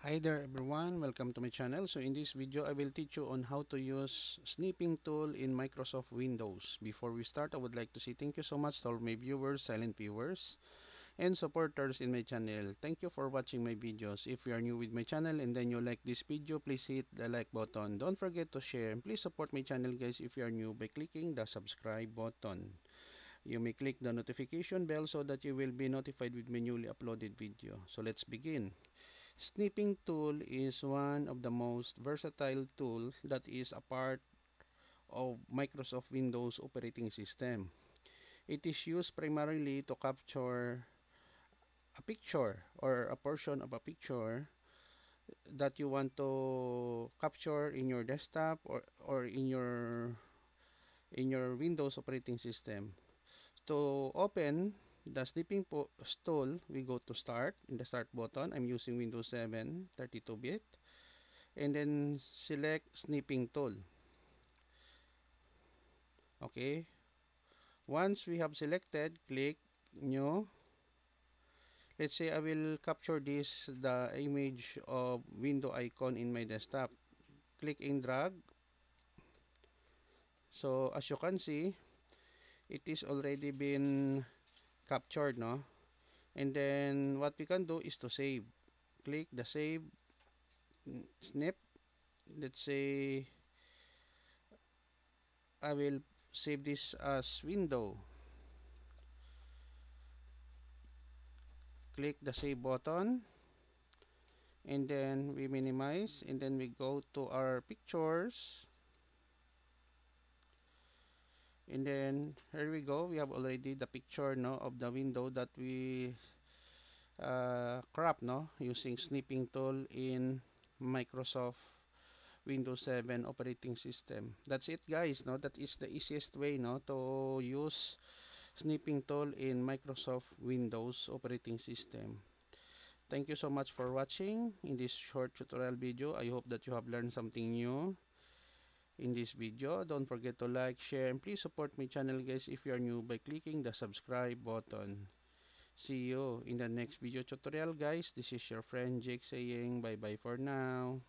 Hi there everyone, welcome to my channel. So in this video I will teach you on how to use snipping tool in Microsoft Windows. Before we start, I would like to say thank you so much to all my viewers, silent viewers, and supporters in my channel. Thank you for watching my videos. If you are new with my channel and then you like this video, please hit the like button. Don't forget to share, and please support my channel guys if you are new by clicking the subscribe button. You may click the notification bell so that you will be notified with my newly uploaded video. So let's begin. Snipping tool is one of the most versatile tools that is a part of Microsoft Windows operating system. It is used primarily to capture a picture or a portion of a picture that you want to capture in your desktop or in your Windows operating system. To open the snipping tool, we go to start in the start button. I'm using Windows 7 32-bit. And then select snipping tool. Okay, once we have selected, click new. Let's say I will capture the image of window icon in my desktop. Click and drag. So as you can see, it is already been captured, no? And then what we can do is to save. Click the save snip. Let's say I will save this as window. Click the save button, and then we minimize, and then we go to our pictures, and then here we go. We have already the picture, no, of the window that we crop, no, using snipping tool in Microsoft Windows 7 operating system. That's it guys, no. That is the easiest way, no, to use snipping tool in Microsoft Windows operating system. Thank you so much for watching in this short tutorial video. I hope that you have learned something new in this video. Don't forget to like, share, and please support my channel guys if you are new by clicking the subscribe button. See you in the next video tutorial guys. This is your friend Jake saying bye bye for now.